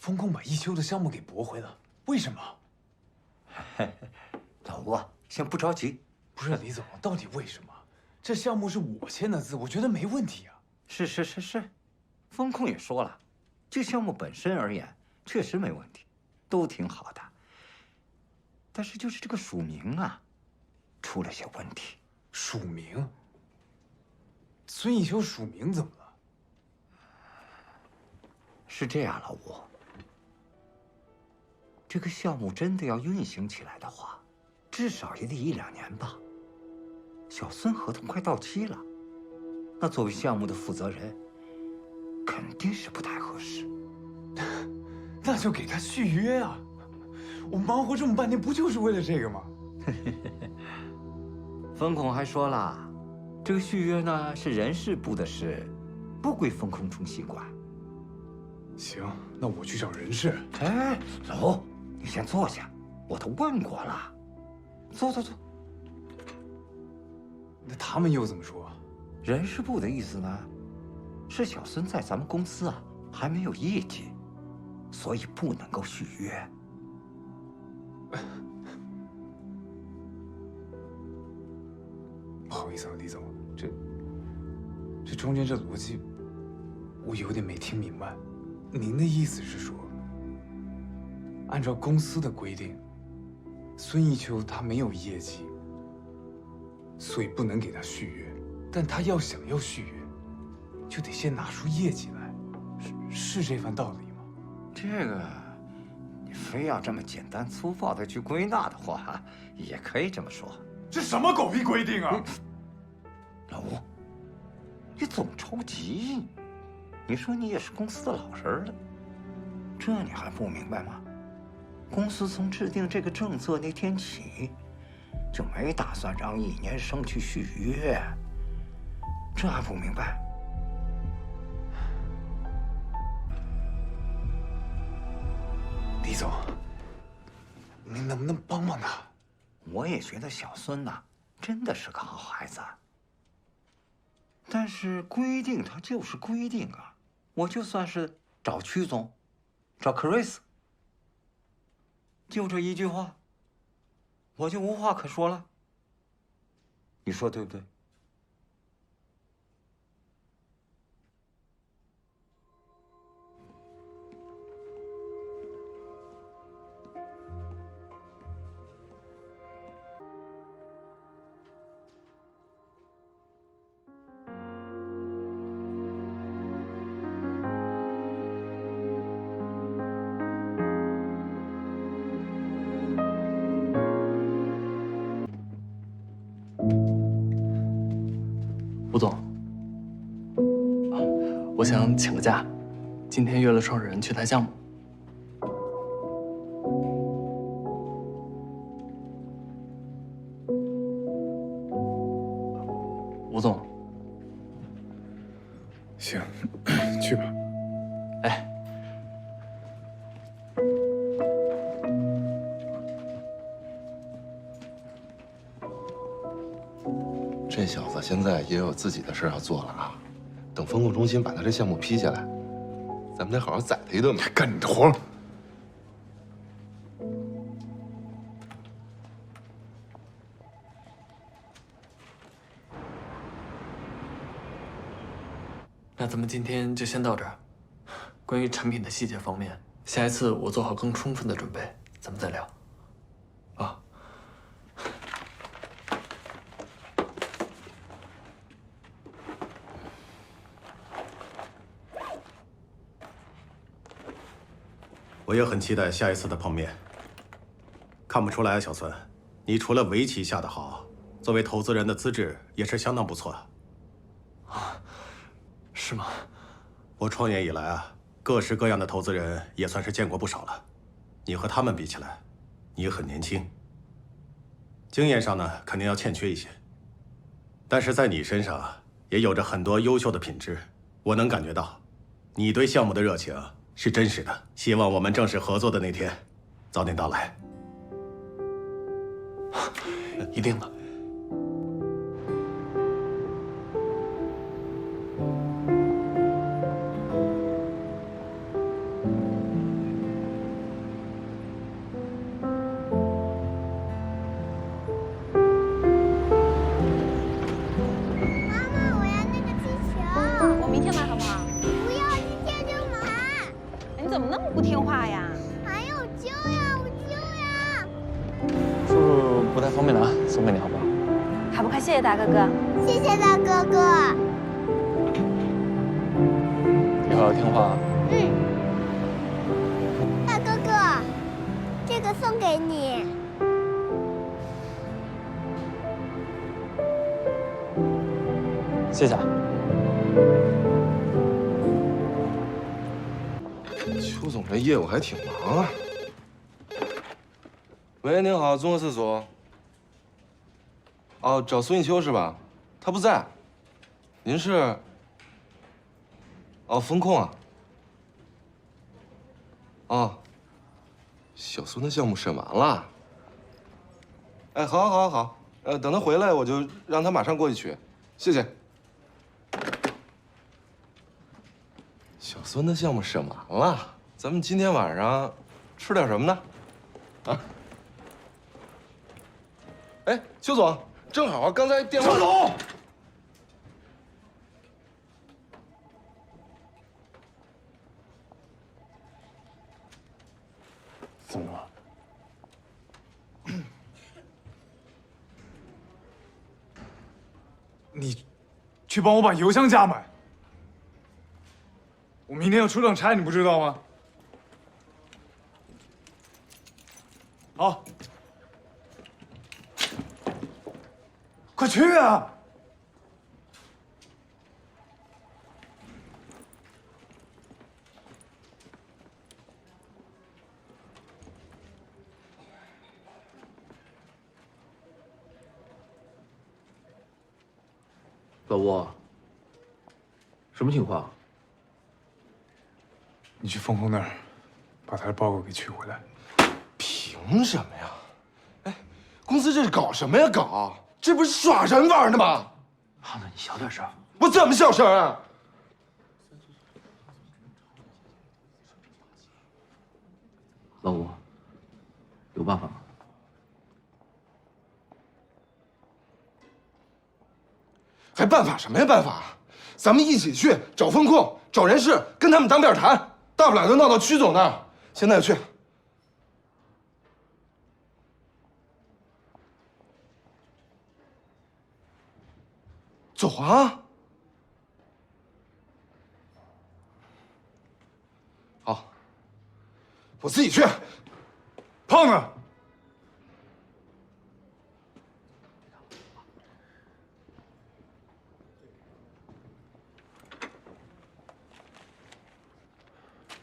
风控把一休的项目给驳回了，为什么？老吴啊，先不着急。不是李总，到底为什么？这项目是我签的字，我觉得没问题啊。是，风控也说了，这项目本身而言确实没问题，都挺好的。但是就是这个署名啊，出了些问题。署名？孙一修署名怎么了？是这样，老吴，这个项目真的要运行起来的话，至少也得1、2年吧。小孙合同快到期了，那作为项目的负责人，肯定是不太合适。那就给他续约啊！我忙活这么半天，不就是为了这个吗？风控还说了，这个续约呢是人事部的事，不归风控中心管。行，那我去找人事。哎，老吴，你先坐下，我都问过了。坐。那他们又怎么说？人事部的意思呢，是小孙在咱们公司啊还没有业绩，所以不能够续约。不好意思啊，李总，这中间这逻辑，我有点没听明白。您的意思是说，按照公司的规定，孙一秋他没有业绩，所以不能给他续约。但他想要续约，就得先拿出业绩来，是这番道理吗？这个，你非要这么简单粗暴的去归纳的话，也可以这么说。这什么狗屁规定啊！老吴，你总着急。你说你也是公司的老人了，这你还不明白吗？公司从制定这个政策那天起，就没打算让1年生去续约，这还不明白？李总，您能不能帮帮他？我也觉得小孙呐，真的是个好孩子。但是规定它就是规定啊，我就算是找曲总，找克瑞斯，就这一句话，我就无话可说了。你说对不对？吴总，我想请个假，今天约了创始人去谈项目。吴总，行，去吧。哎，这小子现在也有自己的事要做了啊！等风控中心把他这项目批下来，咱们得好好宰他一顿吧。干你的活！那咱们今天就先到这儿。关于产品的细节方面，下一次我做好更充分的准备，咱们再聊。啊。我也很期待下一次的碰面。看不出来啊，小孙，你除了围棋下得好，作为投资人的资质也是相当不错。啊，是吗？我创业以来啊，各式各样的投资人也算是见过不少了。你和他们比起来，你很年轻，经验上呢肯定要欠缺一些，但是在你身上也有着很多优秀的品质，我能感觉到，你对项目的热情是真实的。希望我们正式合作的那天早点到来。一定的。你怎么那么不听话呀？还有救呀！我救呀！叔叔不太方便拿，送给你好不好？还不快谢谢大哥哥！谢谢大哥哥。以后要听话。大哥哥，这个送给你。谢谢。邱总这业务还挺忙啊。喂，您好，综合厕所。哦，找孙艺秋是吧？他不在。您是？哦，风控啊。哦，小孙的项目审完了。哎，好，好，好，等他回来，我就让他马上过去取。谢谢。小孙的项目审完了，咱们今天晚上吃点什么呢？啊？哎，邱总，正好刚才电话。邱总，怎么了？你去帮我把油箱加满。我明天要出趟差，你不知道吗？好，快去啊！老吴，什么情况？你去风控那儿，把他的报告给取回来。凭什么呀？哎，公司这是搞什么呀？搞，这不是耍人玩呢吗？浩子，你小点声。我怎么小声啊？老吴，有办法吗？还办法什么呀？办法，咱们一起去找风控，找人事，跟他们当面谈，大不了就闹到曲总那儿。现在就去。走啊！好，我自己去。胖子，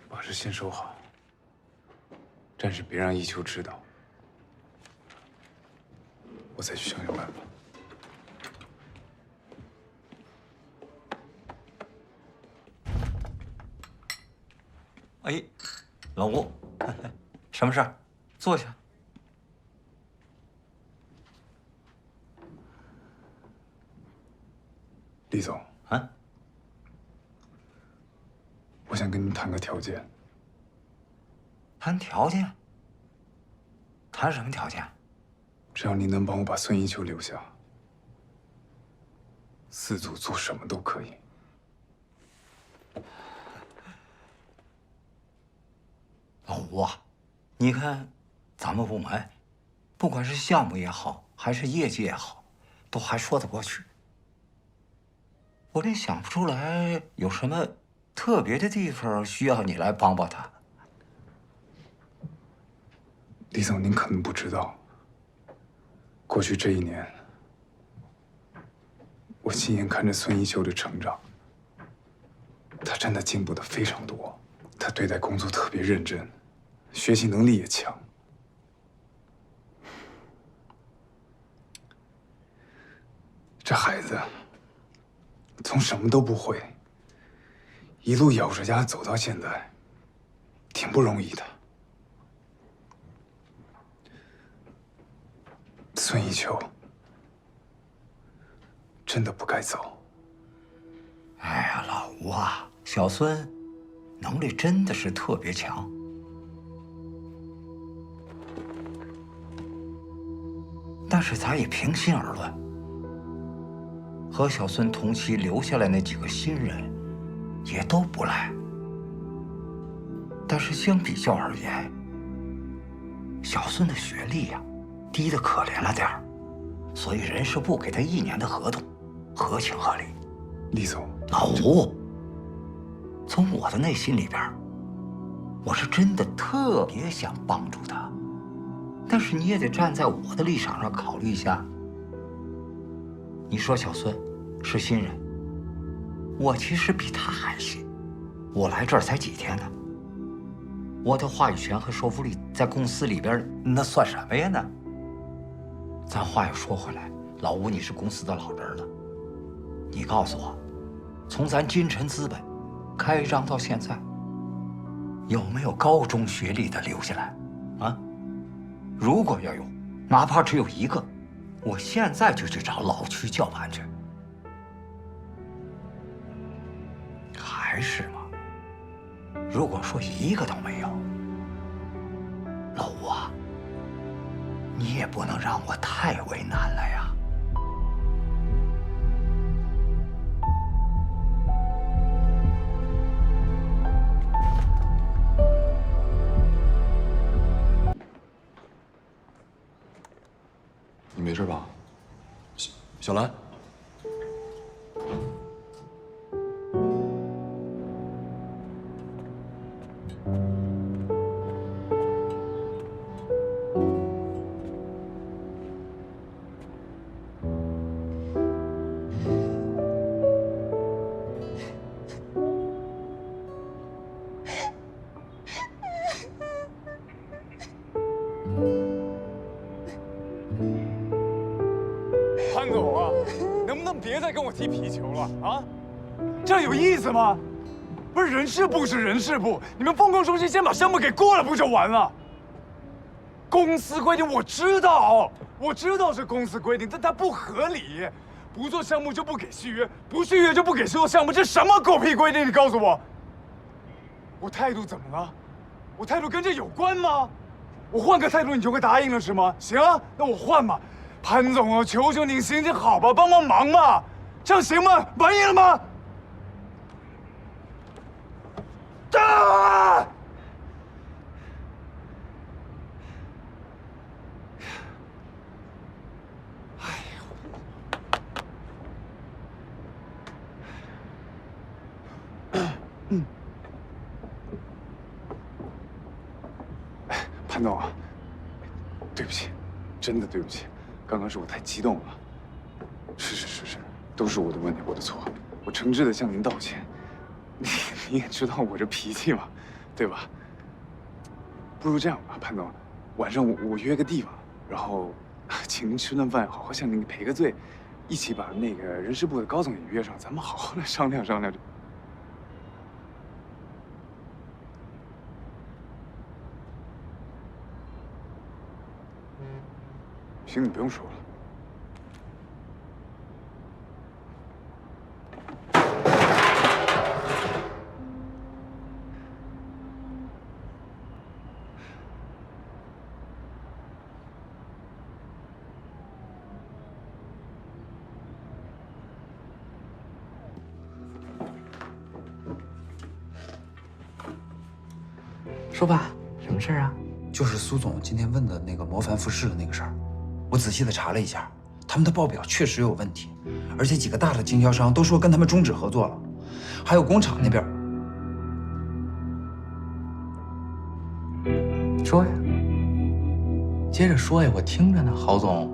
把这先收好，暂时别让一秋知道，我再去想想办法。哎，老吴，什么事儿？坐下。李总，啊？我想跟你谈个条件。谈条件？谈什么条件？只要你能帮我把孙一秋留下，4组做什么都可以。老吴啊，你看，咱们部门，不管是项目也好，还是业绩也好，都还说得过去。我这想不出来有什么特别的地方需要你来帮帮他。李总，您可能不知道，过去这1年，我亲眼看着孙一秋的成长。他真的进步的非常多，他对待工作特别认真，学习能力也强。这孩子从什么都不会，一路咬着牙走到现在，挺不容易的。孙一秋真的不该走。哎呀，老吴啊，小孙能力真的是特别强。但是咱也平心而论，和小孙同期留下来那几个新人，也都不赖。但是相比较而言，小孙的学历呀，低得可怜了点儿，所以人事部给他1年的合同，合情合理。厉总，老吴，从我的内心里边，我是真的特别想帮助他，但是你也得站在我的立场上考虑一下。你说小孙是新人，我其实比他还新，我来这儿才几天呢，我的话语权和说服力在公司里边那算什么呀呢？咱话又说回来，老吴你是公司的老人了，你告诉我，从咱金晨资本开张到现在，有没有高中学历的留下来？啊？如果要有，哪怕只有1个，我现在就去找老区叫板去。还是吗？如果说1个都没有，老吴啊，你也不能让我太为难了呀。你没事吧？小兰。潘总啊，能不能别再跟我踢皮球了啊？这样有意思吗？不是人事部是人事部，你们风控中心先把项目给过了不就完了？公司规定我知道是公司规定，但它不合理。不做项目就不给续约，不续约就不给做项目，这什么狗屁规定？你告诉我，我态度怎么了？我态度跟这有关吗？我换个态度你就会答应了是吗？行啊，那我换吧。潘总啊，求求您行行好吧，帮帮忙吧，这样行吗？满意了吗？啊！潘总啊，对不起，真的对不起，刚刚是我太激动了。是，都是我的问题，我的错，我诚挚的向您道歉。你也知道我这脾气嘛，对吧？不如这样吧，潘总，晚上我约个地方，然后请您吃顿饭，好好向您赔个罪，一起把那个人事部的高总也约上，咱们好好的商量商量。行，你不用说了。说吧，什么事儿啊？就是苏总今天问的那个模范复试的那个事儿，我仔细的查了一下，他们的报表确实有问题，而且几个大的经销商都说跟他们终止合作了，还有工厂那边。说呀，接着说呀，我听着呢，郝总。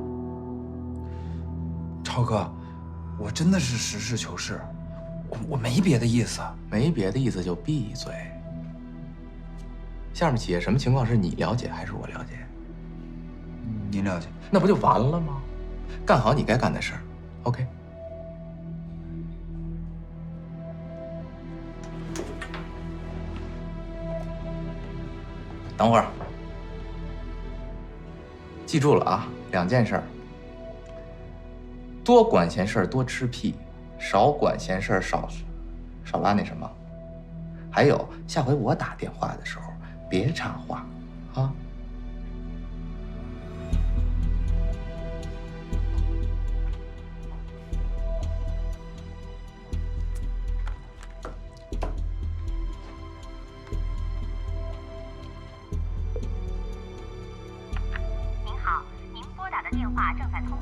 超哥，我真的是实事求是，我没别的意思。没别的意思就闭嘴。下面企业什么情况是你了解还是我了解？您了解？那不就完了吗？干好你该干的事儿 ，OK。等会儿，记住了啊，2件事儿：多管闲事儿多吃屁，少管闲事儿少拉那什么。还有，下回我打电话的时候别插话，啊。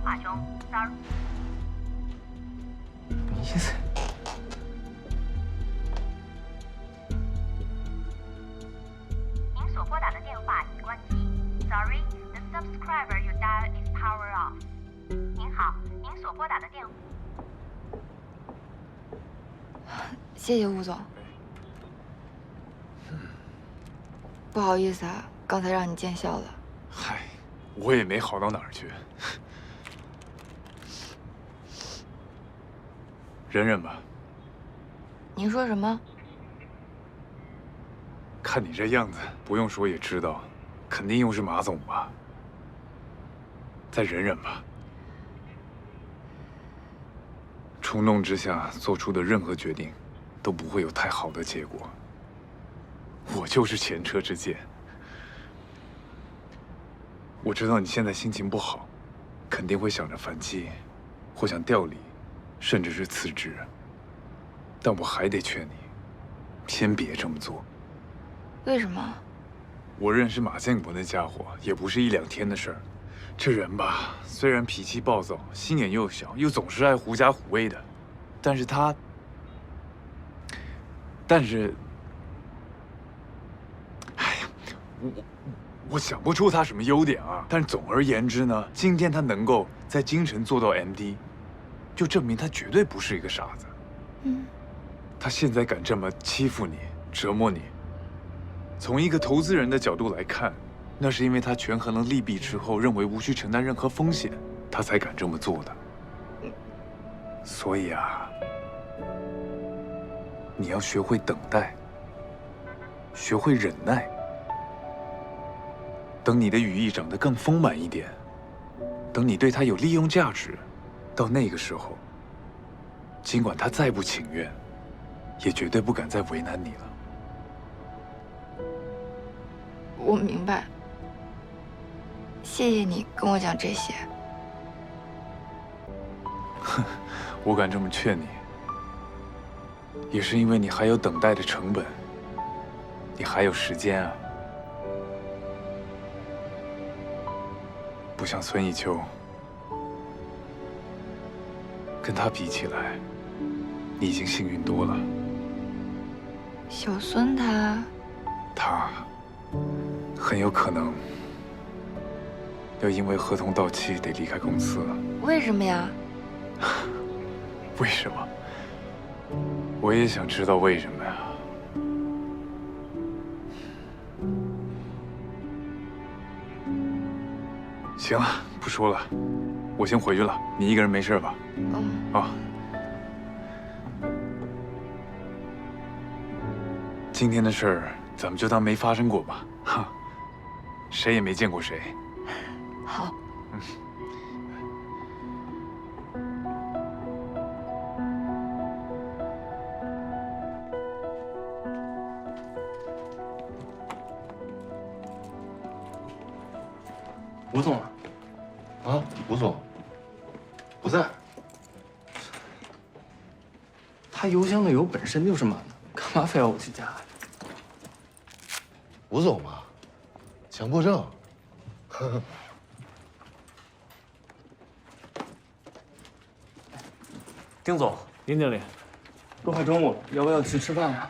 话中，sorry。意思？您所拨打的电话已关机，sorry。The subscriber you dial is power off。您好，您所拨打的电话。谢谢吴总。不好意思啊，刚才让你见笑了。嗨，我也没好到哪儿去。忍忍吧。您说什么？看你这样子，不用说也知道，肯定又是马总吧。再忍忍吧。冲动之下做出的任何决定，都不会有太好的结果。我就是前车之鉴。我知道你现在心情不好，肯定会想着反击，或想调离，甚至是辞职。但我还得劝你，先别这么做。为什么？我认识马建国那家伙也不是1、2天的事儿。这人吧，虽然脾气暴躁，心眼又小，又总是爱狐假虎威的，但是哎呀，我想不出他什么优点啊。但是总而言之呢，今天他能够在京城做到 MD， 就证明他绝对不是一个傻子。他现在敢这么欺负你、折磨你，从一个投资人的角度来看，那是因为他权衡了利弊之后，认为无需承担任何风险，他才敢这么做的。所以啊，你要学会等待，学会忍耐。等你的羽翼长得更丰满一点，等你对他有利用价值，到那个时候，尽管他再不情愿，也绝对不敢再为难你了。我明白。谢谢你跟我讲这些。我敢这么劝你，也是因为你还有等待的成本，你还有时间啊。不像孙艺秋，跟他比起来，你已经幸运多了。小孙他很有可能要因为合同到期得离开公司了。为什么呀？为什么？我也想知道为什么呀。行了，不说了，我先回去了。你一个人没事吧？啊。今天的事儿，咱们就当没发生过吧。哈，谁也没见过谁。好。吴总啊，啊，吴总不在。他邮箱的邮本身就是满的，干嘛非要我去加呀？吴总嘛，强迫症。丁总，林经理，都快中午了，要不要去吃饭呀？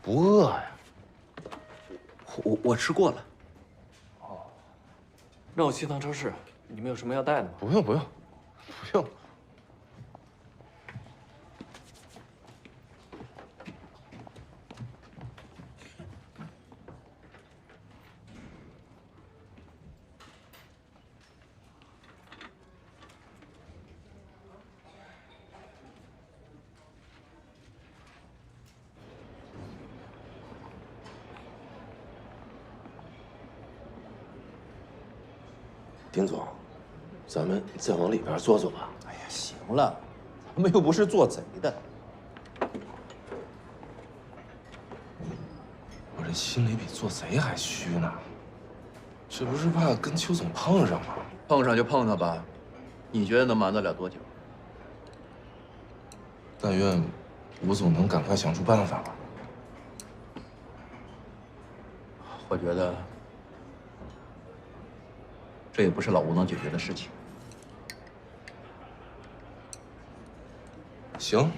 不饿呀。我吃过了。哦，让我去趟超市，你们有什么要带的吗？不用不用，不用。丁总，咱们再往里边坐坐吧。哎呀，行了，咱们又不是做贼的。我这心里比做贼还虚呢，这不是怕跟邱总碰上吗？碰上就碰上吧，你觉得能瞒得了多久？但愿吴总能赶快想出办法吧。我觉得这也不是老吴能解决的事情。行，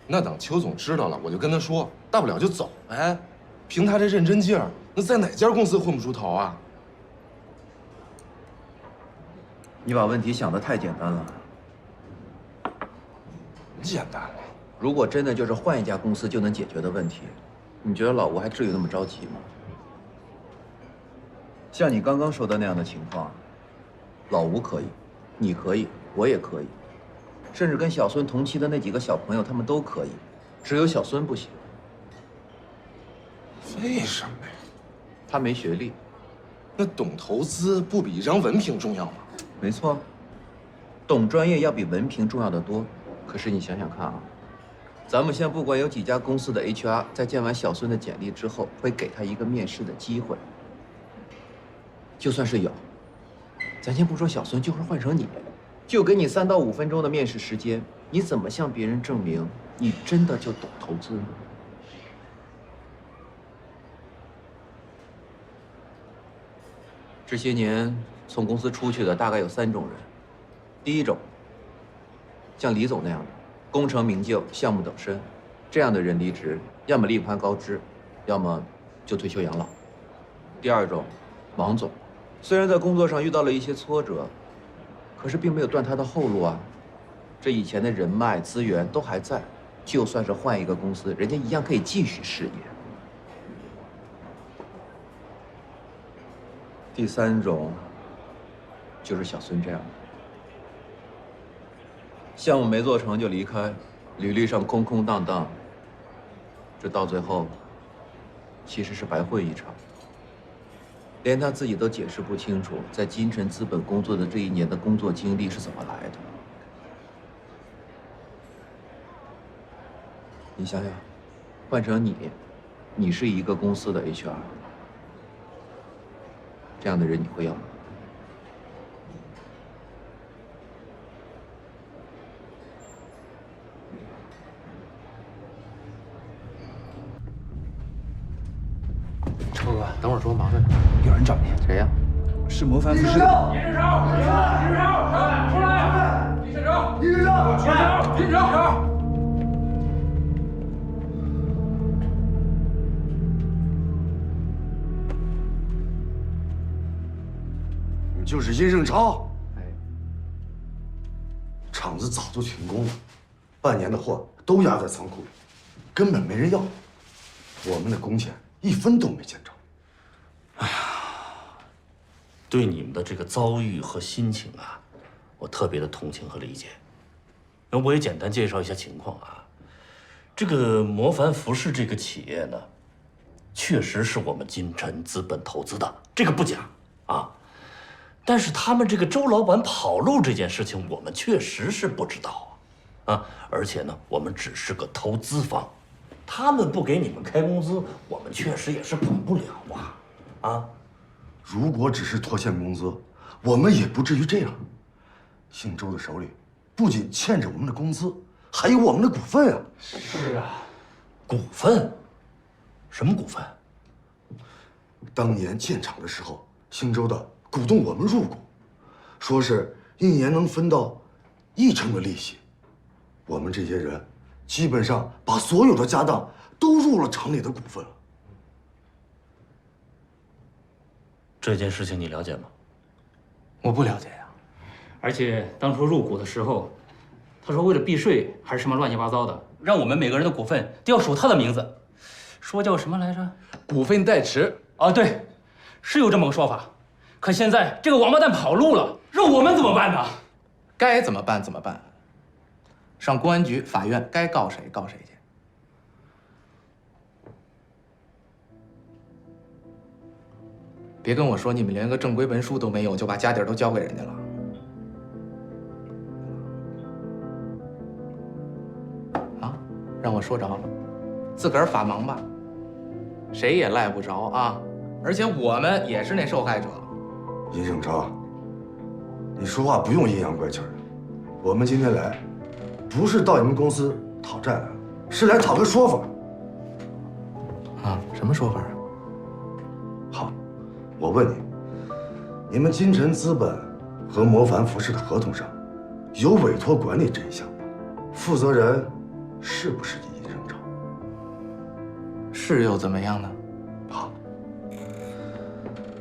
那等邱总知道了，我就跟他说，大不了就走呗。凭他这认真劲儿，那在哪家公司混不出头啊？你把问题想得太简单了。简单了。如果真的就是换一家公司就能解决的问题，你觉得老吴还至于那么着急吗？像你刚刚说的那样的情况，老吴可以，你可以，我也可以，甚至跟小孙同期的那几个小朋友他们都可以，只有小孙不行。为什么呀？他没学历。那懂投资不比一张文凭重要吗？没错，懂专业要比文凭重要得多。可是你想想看啊，咱们现在不管有几家公司的 HR 在见完小孙的简历之后，会给他一个面试的机会。就算是有，咱先不说小孙，就会换成你，就给你3到5分钟的面试时间，你怎么向别人证明你真的就懂投资呢？这些年从公司出去的大概有3种人。第一种，像李总那样的，功成名就，项目等身，这样的人离职，要么另攀高枝，要么就退休养老。第二种，王总，虽然在工作上遇到了一些挫折，可是并没有断他的后路啊。这以前的人脉资源都还在，就算是换一个公司，人家一样可以继续事业。第3种，就是小孙这样的，项目没做成就离开，履历上空空荡荡，这到最后其实是白混一场，连他自己都解释不清楚，在金城资本工作的这1年的工作经历是怎么来的。你想想，换成你是一个公司的 HR。这样的人你会要吗？超哥，等会儿说，忙着呢。有人找你。谁呀？是模范复试。李振超，李振超，出来！李振超，李振超，出来！李振超。就是殷胜超，厂子早就停工了，半年的货都压在仓库里，根本没人要，我们的工钱1分都没见着。哎呀，对你们的这个遭遇和心情啊，我特别的同情和理解。那我也简单介绍一下情况啊，这个模凡服饰这个企业呢，确实是我们金城资本投资的，这个不假啊。但是他们这个周老板跑路这件事情，我们确实是不知道啊。而且呢，我们只是个投资方，他们不给你们开工资，我们确实也是管不了啊。啊，如果只是拖欠工资，我们也不至于这样。姓周的手里不仅欠着我们的工资，还有我们的股份啊。是啊，股份？什么股份？当年建厂的时候，姓周的鼓动我们入股，说是1年能分到1成的利息。我们这些人基本上把所有的家当都入了厂里的股份了。这件事情你了解吗？我不了解呀。而且当初入股的时候，他说为了避税还是什么乱七八糟的，让我们每个人的股份都要署他的名字，说叫什么来着？股份代持。啊，对，是有这么个说法。可现在这个王八蛋跑路了，让我们怎么办呢？该怎么办怎么办，上公安局、法院，该告谁告谁去。别跟我说你们连个正规文书都没有，就把家底儿都交给人家了。啊，让我说着了，自个儿法盲吧，谁也赖不着啊。而且我们也是那受害者。殷胜超，你说话不用阴阳怪气的。我们今天来，不是到你们公司讨债来，是来讨个说法。啊，什么说法啊？好，我问你，你们金晨资本和魔凡服饰的合同上有委托管理这一项吗？负责人是不是一任正？是又怎么样呢？好，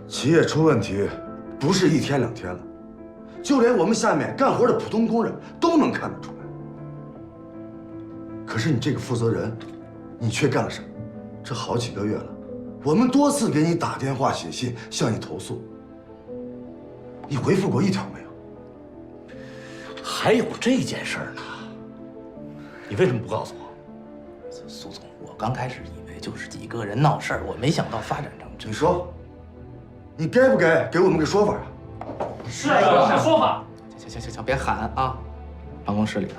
企业出问题不是一天两天了，就连我们下面干活的普通工人都能看得出来。可是你这个负责人，你却干了什么？这好几个月了，我们多次给你打电话、写信向你投诉，你回复过一条没有？还有这件事儿呢？你为什么不告诉我？苏总，我刚开始以为就是几个人闹事儿，我没想到发展成这。你说，你该不该给我们个说法啊？是啊，说法。行，别喊啊！办公室里头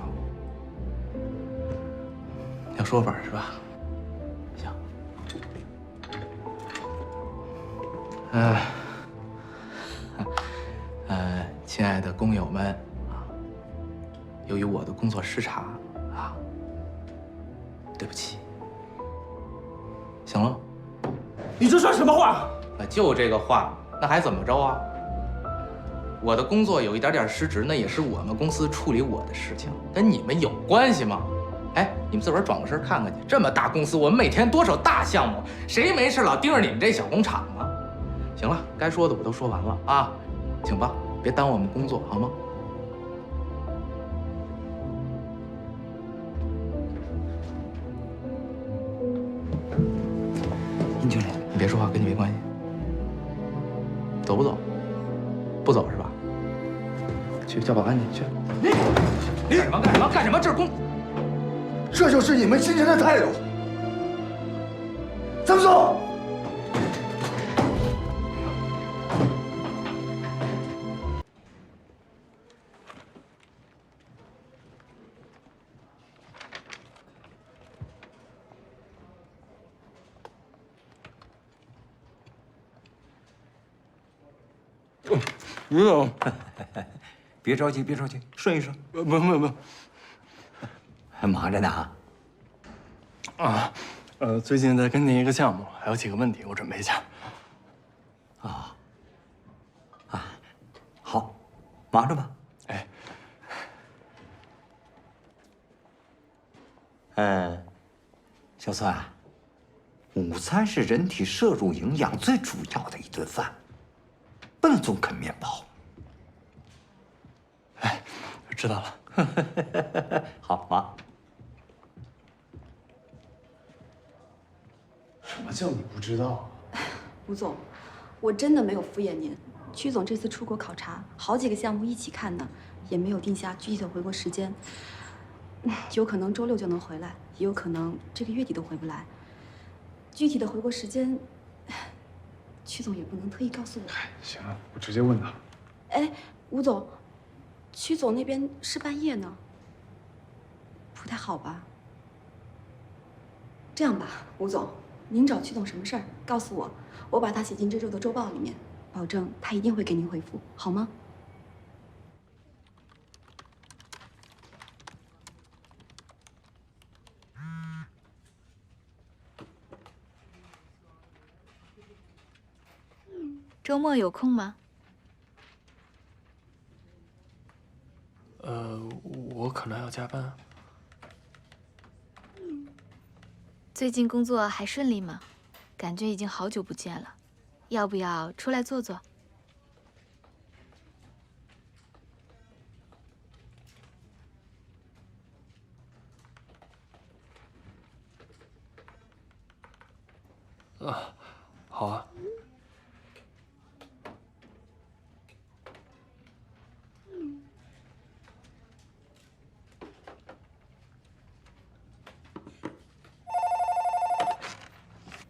要说法是吧？行。亲爱的工友们啊，由于我的工作时长啊，对不起。行了，你这算什么话？就这个话，那还怎么着啊？我的工作有一点点失职，那也是我们公司处理我的事情，跟你们有关系吗？哎，你们自个儿转过身看看去，这么大公司，我们每天多少大项目，谁没事老盯着你们这小工厂啊？行了，该说的我都说完了啊，请吧，别耽误我们工作，好吗？殷经理，你别说话，跟你没关系。走不走？不走是吧？去叫保安去。去。你干什么？干什么？这是公。这就是你们金晨的态度。咱们走。于总，别着急，顺一顺。不，还忙着呢啊。最近在跟进一个项目，还有几个问题，我准备一下。好，忙着吧。小孙，午餐是人体摄入营养最主要的一顿饭，不能总啃面包。知道了。好忙。什么叫你不知道啊？吴总，我真的没有敷衍您。曲总这次出国考察，好几个项目一起看呢，也没有定下具体的回国时间。有可能周6就能回来，也有可能这个月底都回不来。具体的回国时间，曲总也不能特意告诉我。行了，我直接问他。哎，吴总，曲总那边是半夜呢，不太好吧？这样吧，吴总，您找曲总什么事儿，告诉我，我把他写进这周的周报里面，保证他一定会给您回复，好吗？周末有空吗？我可能要加班。最近工作还顺利吗？感觉已经好久不见了，要不要出来坐坐？好啊。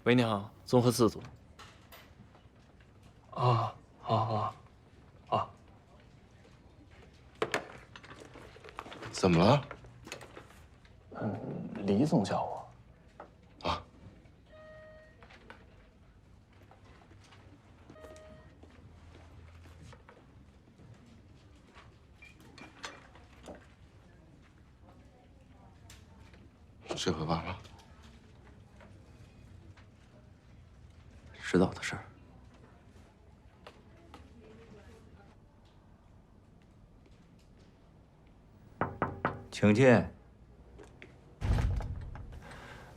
喂，你好，综合4组。好。怎么了？李总叫我。这回完了。迟早的事儿。请进。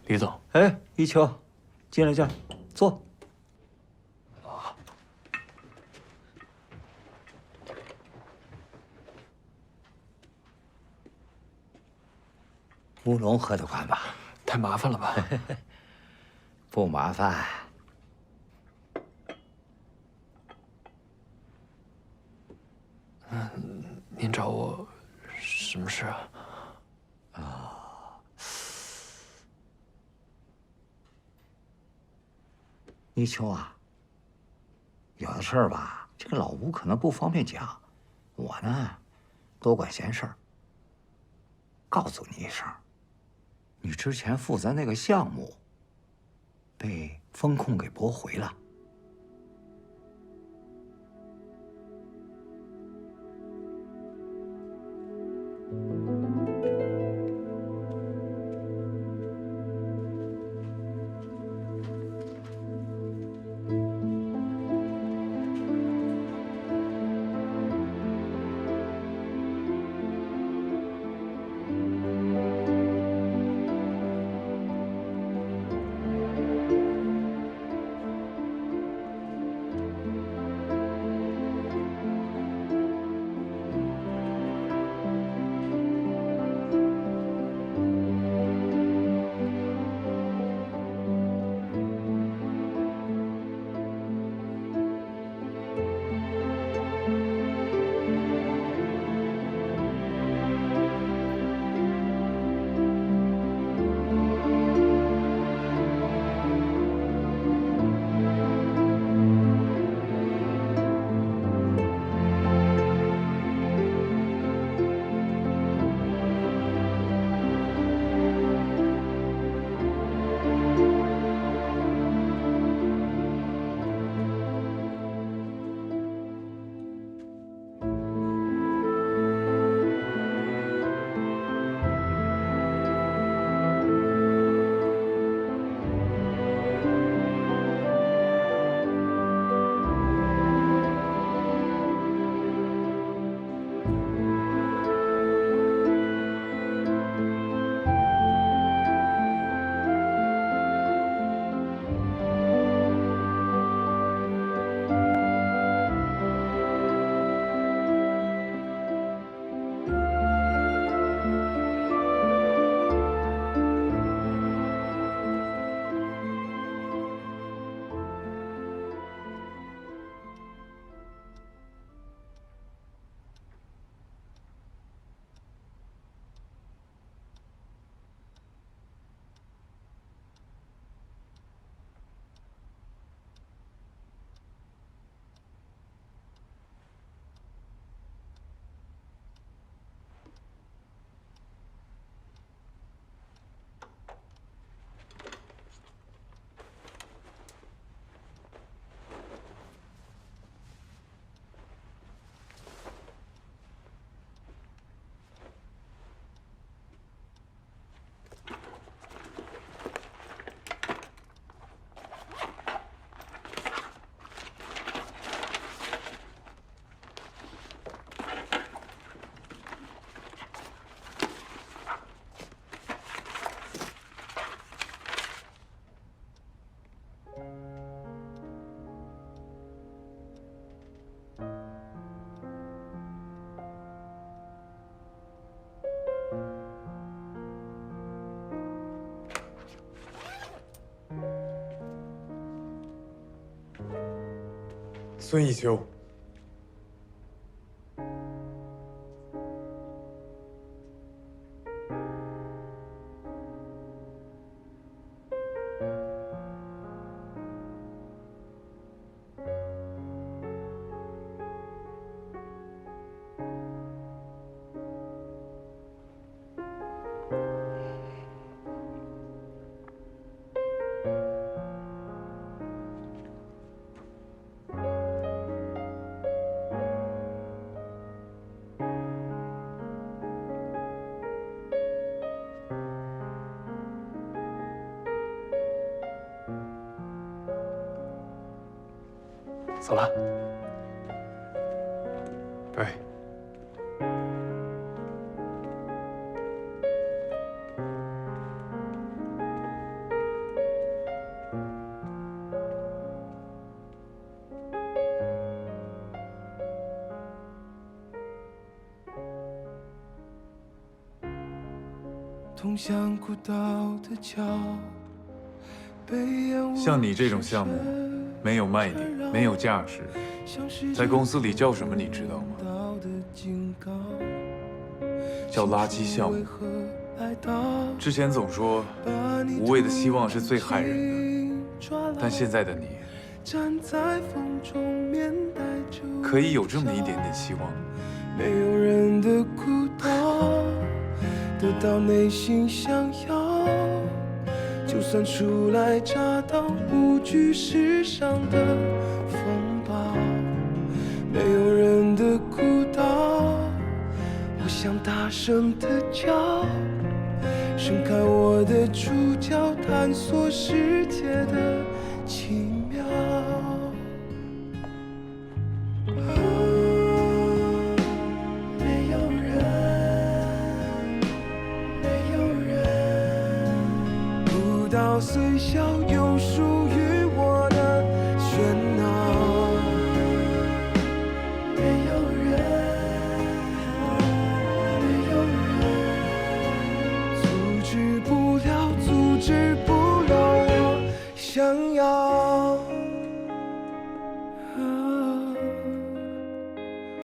李总，哎，一秋，进来进来，坐。乌龙喝得惯吧？太麻烦了吧？不麻烦。您找我什么事啊？一秋啊，有的事儿吧，这个老吴可能不方便讲，我呢，多管闲事儿。告诉你一声，你之前负责那个项目，被风控给驳回了。孙一秋，走了。对。通向孤岛的桥。像你这种项目，没有卖点，没有价值，在公司里叫什么你知道吗？叫垃圾项目。之前总说无谓的希望是最害人的，但现在的你，可以有这么一点点希望。没有人的孤岛，得到内心想要。就算初来乍到，无惧世上的风暴。没有人的孤岛，我想大声的叫，伸开我的触角，探索世界的奇妙。没有人，没有人，孤岛虽小，有属于我的喧闹。没有人，没有人，阻止不了，阻止不了我想要。